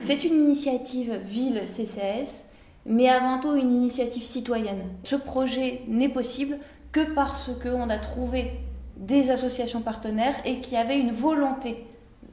C'est une initiative ville CCAS, mais avant tout une initiative citoyenne. Ce projet n'est possible que parce qu'on a trouvé des associations partenaires et qui avaient une volonté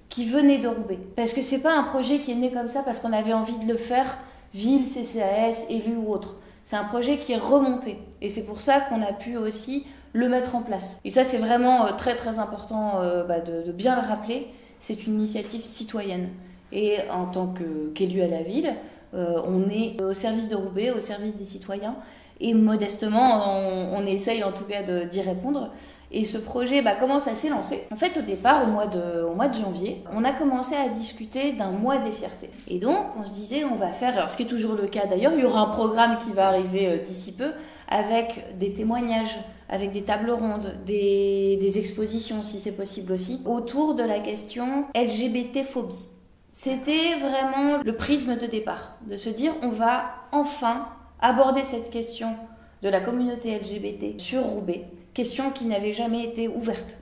qui venait de Roubaix. Parce que c'est pas un projet qui est né comme ça parce qu'on avait envie de le faire, ville, CCAS, élu ou autre. C'est un projet qui est remonté. Et c'est pour ça qu'on a pu aussi le mettre en place. Et ça, c'est vraiment très très important de bien le rappeler. C'est une initiative citoyenne. Et en tant qu'élu à la ville, on est au service de Roubaix, au service des citoyens. Et modestement, on essaye en tout cas d'y répondre. Et ce projet commence à s'élancer. En fait, au départ, au mois de janvier, on a commencé à discuter d'un mois des fiertés. Et donc, on se disait, on va faire, alors ce qui est toujours le cas d'ailleurs, il y aura un programme qui va arriver d'ici peu, avec des témoignages, avec des tables rondes, des expositions, si c'est possible aussi, autour de la question LGBT-phobie. C'était vraiment le prisme de départ, de se dire, on va enfin aborder cette question de la communauté LGBT sur Roubaix, question qui n'avait jamais été ouverte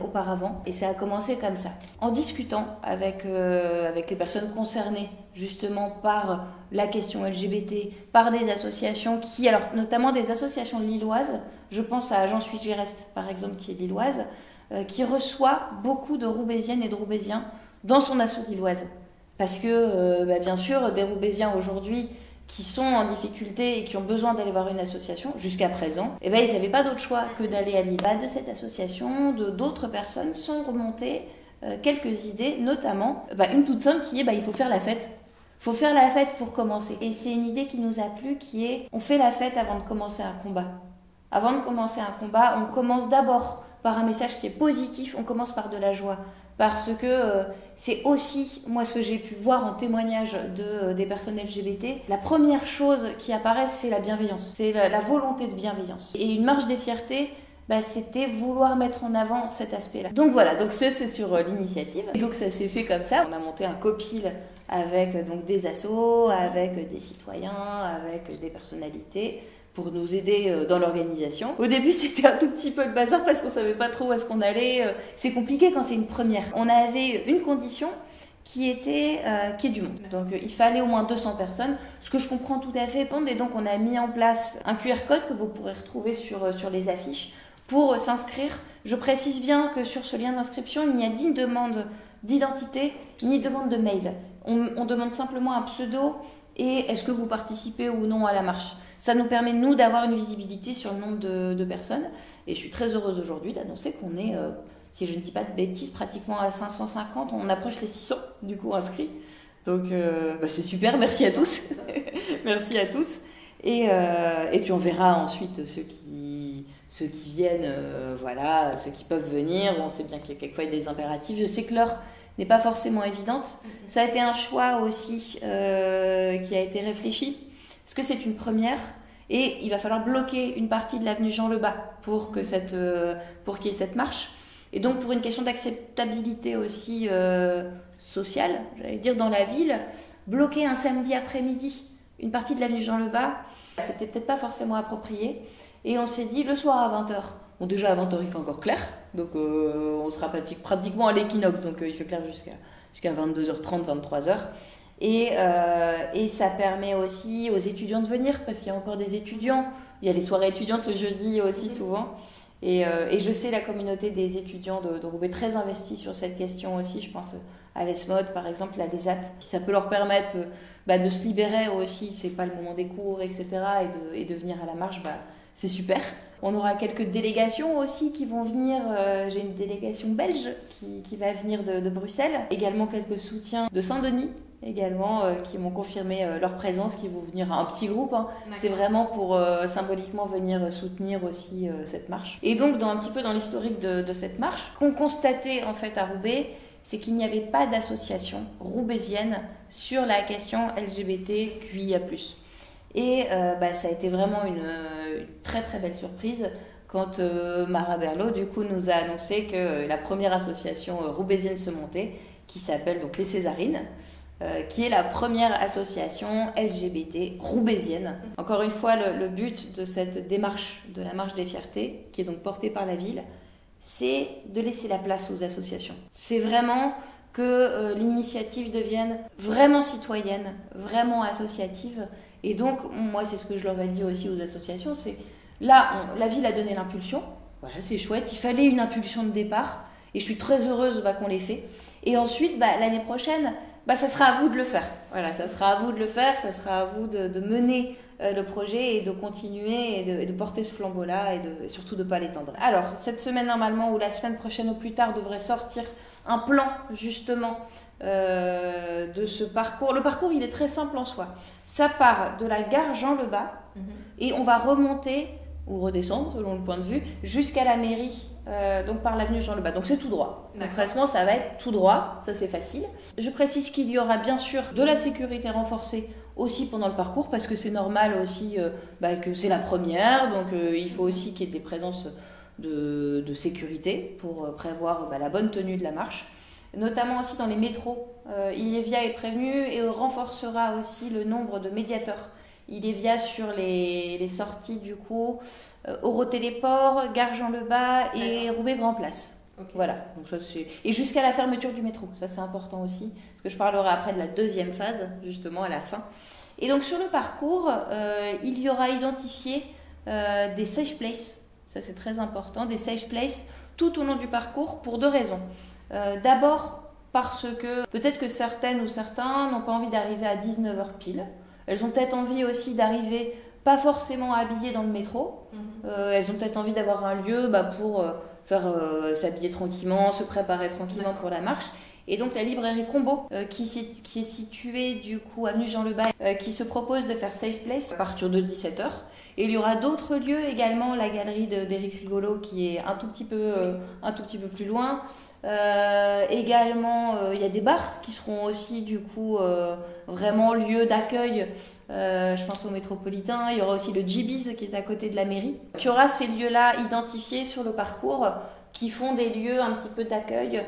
auparavant. Et ça a commencé comme ça, en discutant avec les personnes concernées justement par la question LGBT, par des associations alors notamment des associations lilloises. Je pense à J'en suis j'y reste par exemple, qui est lilloise, qui reçoit beaucoup de Roubaisiennes et de Roubaisiens dans son asso lilloise. Parce que bien sûr, des Roubaisiens aujourd'hui qui sont en difficulté et qui ont besoin d'aller voir une association, jusqu'à présent, ils n'avaient pas d'autre choix que d'aller à Lille. De cette association, d'autres personnes sont remontées quelques idées, notamment une toute simple qui est il faut faire la fête. Il faut faire la fête pour commencer. Et c'est une idée qui nous a plu, qui est on fait la fête avant de commencer un combat. Avant de commencer un combat, on commence d'abord par un message qui est positif, on commence par de la joie. Parce que c'est aussi, moi, ce que j'ai pu voir en témoignage des personnes LGBT, la première chose qui apparaît, c'est la bienveillance. C'est la volonté de bienveillance. Et une marche des fiertés, c'était vouloir mettre en avant cet aspect-là. Donc voilà, donc ça, c'est sur l'initiative. Et donc ça s'est fait comme ça. On a monté un copil avec donc, des assos, avec des citoyens, avec des personnalités, pour nous aider dans l'organisation. Au début, c'était un tout petit peu le bazar parce qu'on savait pas trop où est-ce qu'on allait. C'est compliqué quand c'est une première. On avait une condition qui était qu'il y ait du monde. Donc il fallait au moins 200 personnes, ce que je comprends tout à fait. Et donc on a mis en place un QR code que vous pourrez retrouver sur les affiches pour s'inscrire. Je précise bien que sur ce lien d'inscription, il n'y a ni demande d'identité, ni demande de mail. On demande simplement un pseudo et est-ce que vous participez ou non à la marche. Ça nous permet, nous, d'avoir une visibilité sur le nombre de personnes. Et je suis très heureuse aujourd'hui d'annoncer qu'on est, si je ne dis pas de bêtises, pratiquement à 550. On approche les 600, du coup, inscrits. Donc, c'est super. Merci à tous. Merci à tous. Et puis, on verra ensuite ceux qui viennent, ceux qui peuvent venir. On sait bien qu'il y a quelquefois des impératifs. Je sais que l'heure n'est pas forcément évidente. Ça a été un choix aussi qui a été réfléchi. Parce que c'est une première et il va falloir bloquer une partie de l'avenue Jean Lebas pour qu'il y ait cette marche. Et donc pour une question d'acceptabilité aussi sociale, j'allais dire dans la ville, bloquer un samedi après-midi une partie de l'avenue Jean Lebas, c'était peut-être pas forcément approprié. Et on s'est dit le soir à 20h. Bon, déjà à 20h il fait encore clair, donc on sera pratiquement à l'équinoxe, donc il fait clair jusqu'à 22h30, 23h. Et ça permet aussi aux étudiants de venir, parce qu'il y a encore des étudiants. Il y a les soirées étudiantes le jeudi aussi souvent. Et je sais la communauté des étudiants de Roubaix très investie sur cette question aussi. Je pense à l'ESMOD par exemple, à l'ESAT. Si ça peut leur permettre de se libérer aussi, c'est pas le moment des cours, etc. Et de venir à la marche, c'est super. On aura quelques délégations aussi qui vont venir. J'ai une délégation belge qui va venir de Bruxelles. Également quelques soutiens de Saint-Denis. Également, qui m'ont confirmé leur présence, qui vont venir à un petit groupe. C'est vraiment pour symboliquement venir soutenir aussi cette marche. Et donc, un petit peu dans l'historique de cette marche, ce qu'on constatait en fait à Roubaix, c'est qu'il n'y avait pas d'association roubaisienne sur la question LGBTQIA+. Et ça a été vraiment une très très belle surprise quand Mara Berlot du coup nous a annoncé que la première association roubaisienne se montait, qui s'appelle donc les Césarines, qui est la première association LGBT roubaisienne. Encore une fois, le but de cette démarche de la marche des fiertés, qui est donc portée par la ville, c'est de laisser la place aux associations. C'est vraiment que l'initiative devienne vraiment citoyenne, vraiment associative. Et donc, moi, c'est ce que je leur ai dit aussi aux associations, c'est là, la ville a donné l'impulsion, voilà, c'est chouette, il fallait une impulsion de départ, et je suis très heureuse qu'on l'ait fait. Et ensuite, l'année prochaine, ça sera à vous de le faire. Voilà, ça sera à vous de le faire, ça sera à vous de mener le projet et de continuer et de porter ce flambeau-là et surtout de ne pas l'éteindre. Alors, cette semaine normalement ou la semaine prochaine au plus tard devrait sortir un plan justement de ce parcours. Le parcours, il est très simple en soi. Ça part de la gare Jean-Lebas et on va remonter ou redescendre selon le point de vue jusqu'à la mairie. Donc par l'avenue Jean-Lebas. Donc c'est tout droit. Concrètement, ça va être tout droit, ça c'est facile. Je précise qu'il y aura bien sûr de la sécurité renforcée aussi pendant le parcours parce que c'est normal aussi que c'est la première. Donc il faut aussi qu'il y ait des présences de sécurité pour prévoir la bonne tenue de la marche. Notamment aussi dans les métros. Illévia est prévenu et renforcera aussi le nombre de médiateurs. Illévia sur les sorties du coup Oroté-les-Ports, Gare Jean-Lebas et Roubaix-Grand Place. Okay. Voilà. Donc, ça, et jusqu'à la fermeture du métro. Ça c'est important aussi parce que je parlerai après de la deuxième phase justement à la fin. Et donc sur le parcours, il y aura identifié des safe places. Ça c'est très important. Des safe places tout au long du parcours pour deux raisons. D'abord parce que peut-être que certaines ou certains n'ont pas envie d'arriver à 19h pile. Elles ont peut-être envie aussi d'arriver pas forcément habillées dans le métro. Elles ont peut-être envie d'avoir un lieu pour faire s'habiller tranquillement, se préparer tranquillement pour la marche. Et donc la librairie Combo, qui est située du coup avenue Jean-Lebas, qui se propose de faire Safe Place à partir de 17h. Et il y aura d'autres lieux également, la galerie d'Éric Rigolo qui est un tout petit peu plus loin. Également, il y a des bars qui seront aussi du coup vraiment lieu d'accueil. Je pense au Métropolitain. Il y aura aussi le J-Biz qui est à côté de la mairie. Il y aura ces lieux-là identifiés sur le parcours qui font des lieux un petit peu d'accueil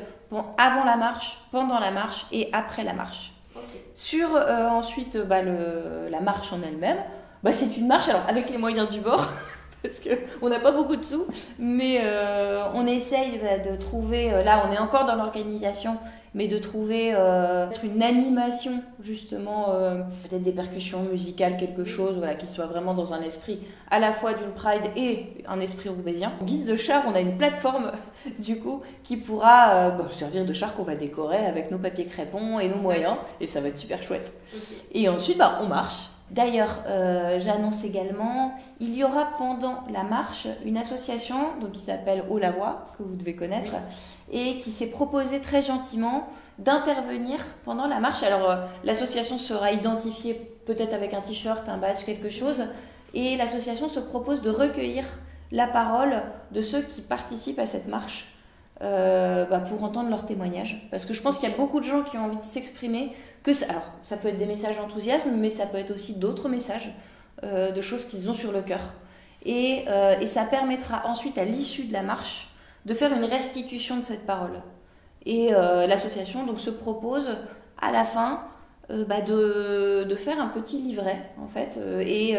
avant la marche, pendant la marche et après la marche. Okay. Sur ensuite la marche en elle-même, c'est une marche alors avec les moyens du bord. Parce qu'on n'a pas beaucoup de sous, mais on essaye de trouver, là on est encore dans l'organisation, mais de trouver une animation justement, peut-être des percussions musicales, quelque chose qui soit vraiment dans un esprit à la fois d'une Pride et un esprit roubaisien. En guise de char, on a une plateforme du coup qui pourra servir de char qu'on va décorer avec nos papiers crépons et nos moyens, et ça va être super chouette. Okay. Et ensuite on marche. D'ailleurs, j'annonce également, il y aura pendant la marche une association qui s'appelle Haut la Voix, que vous devez connaître, et qui s'est proposée très gentiment d'intervenir pendant la marche. Alors, l'association sera identifiée peut-être avec un t-shirt, un badge, quelque chose, et l'association se propose de recueillir la parole de ceux qui participent à cette marche. Pour entendre leurs témoignages, parce que je pense qu'il y a beaucoup de gens qui ont envie de s'exprimer, alors ça peut être des messages d'enthousiasme, mais ça peut être aussi d'autres messages de choses qu'ils ont sur le cœur, et ça permettra ensuite à l'issue de la marche de faire une restitution de cette parole, et l'association donc se propose à la fin de faire un petit livret en fait, et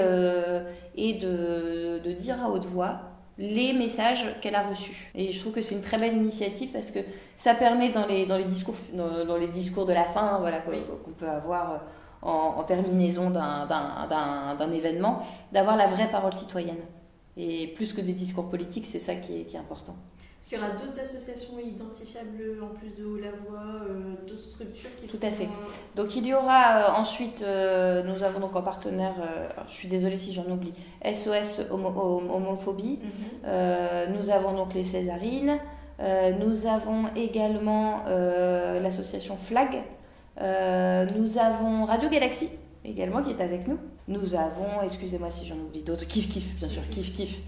de dire à haute voix les messages qu'elle a reçus. Et je trouve que c'est une très belle initiative parce que ça permet dans les discours de la fin qu'on peut avoir en terminaison d'un événement, d'avoir la vraie parole citoyenne. Et plus que des discours politiques, c'est ça qui est important. Est-ce qu'il y aura d'autres associations identifiables en plus de Haut la Voix, d'autres structures qui sont... Tout à fait. Donc il y aura ensuite, nous avons donc en partenaire, je suis désolée si j'en oublie, SOS Homophobie, nous avons donc les Césarines, nous avons également l'association Flag, nous avons Radio Galaxie également qui est avec nous. Nous avons, excusez-moi si j'en oublie d'autres, Kif Kif, bien sûr, Kif Kif.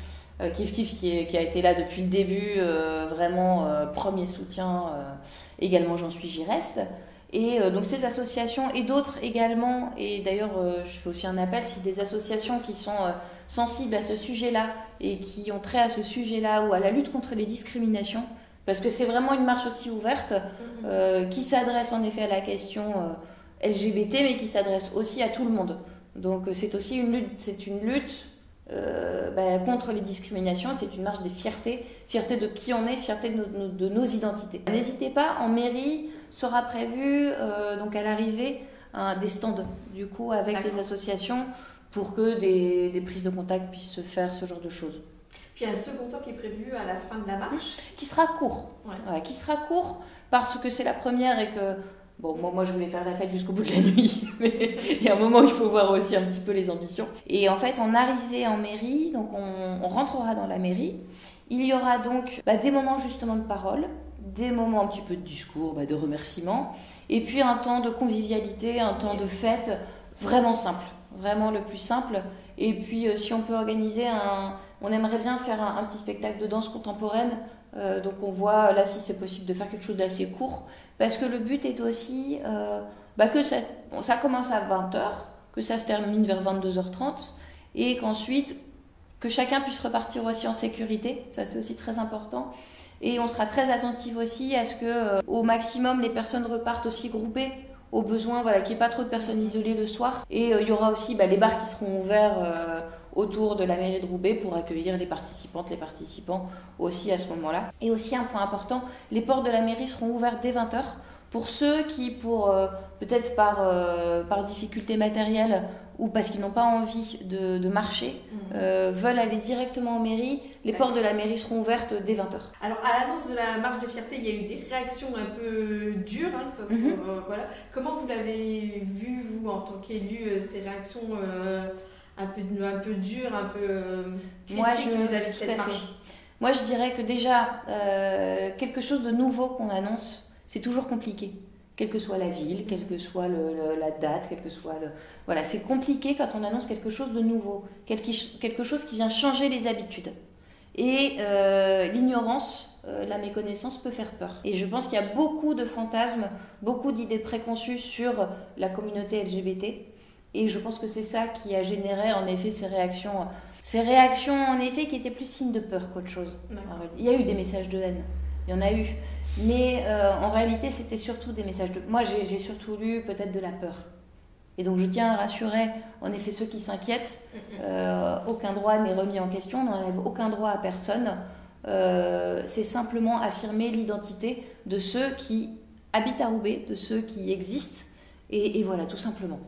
Kif Kif qui a été là depuis le début, vraiment premier soutien, également J'en suis, j'y reste. Et donc ces associations et d'autres également, et d'ailleurs je fais aussi un appel, si des associations qui sont sensibles à ce sujet-là et qui ont trait à ce sujet-là ou à la lutte contre les discriminations, parce que c'est vraiment une marche aussi ouverte qui s'adresse en effet à la question LGBT, mais qui s'adresse aussi à tout le monde. Donc c'est aussi une lutte contre les discriminations. C'est une marche des fiertés, fierté de qui on est, fierté de nos identités. N'hésitez pas, en mairie sera prévu donc à l'arrivée des stands du coup avec les associations pour que des prises de contact puissent se faire, ce genre de choses. Puis il y a un second temps qui est prévu à la fin de la marche. Qui sera court. Ouais. Qui sera court parce que c'est la première et que... Bon, moi je voulais faire la fête jusqu'au bout de la nuit, mais il y a un moment où il faut voir aussi un petit peu les ambitions. Et en fait, en arrivée en mairie, donc on rentrera dans la mairie. Il y aura donc des moments justement de parole, des moments un petit peu de discours, de remerciements, et puis un temps de convivialité, un temps de fête vraiment simple, vraiment le plus simple. Et puis si on peut organiser on aimerait bien faire un petit spectacle de danse contemporaine. Donc on voit là si c'est possible de faire quelque chose d'assez court, parce que le but est aussi que ça commence à 20h, que ça se termine vers 22h30, et qu'ensuite que chacun puisse repartir aussi en sécurité. Ça c'est aussi très important. Et on sera très attentive aussi à ce que au maximum les personnes repartent aussi groupées, au besoin qu'il n'y ait pas trop de personnes isolées le soir. Et il y aura aussi les bars qui seront ouverts autour de la mairie de Roubaix pour accueillir les participantes, les participants aussi à ce moment-là. Et aussi un point important, les portes de la mairie seront ouvertes dès 20h pour ceux qui, peut-être par difficulté matérielle ou parce qu'ils n'ont pas envie de marcher, veulent aller directement en mairie. Les portes de la mairie seront ouvertes dès 20h. Alors, à l'annonce de la marche des fiertés, il y a eu des réactions un peu dures. Que ça soit, voilà. Comment vous l'avez vu, vous, en tant qu'élu, ces réactions un peu dures, un peu critiques vis-à-vis de cette marche? Moi, je dirais que déjà, quelque chose de nouveau qu'on annonce, c'est toujours compliqué. Quelle que soit la ville, quelle que soit la date, quel que soit Voilà, c'est compliqué quand on annonce quelque chose de nouveau, quelque chose qui vient changer les habitudes. Et l'ignorance, la méconnaissance peut faire peur. Et je pense qu'il y a beaucoup de fantasmes, beaucoup d'idées préconçues sur la communauté LGBT. Et je pense que c'est ça qui a généré en effet ces réactions. Ces réactions en effet qui étaient plus signes de peur qu'autre chose. Il y a eu des messages de haine, il y en a eu. Mais en réalité, c'était surtout des messages de... Moi, j'ai surtout lu peut-être de la peur. Et donc, je tiens à rassurer, en effet, ceux qui s'inquiètent. Aucun droit n'est remis en question, on n'enlève aucun droit à personne. C'est simplement affirmer l'identité de ceux qui habitent à Roubaix, de ceux qui existent. Et voilà, tout simplement.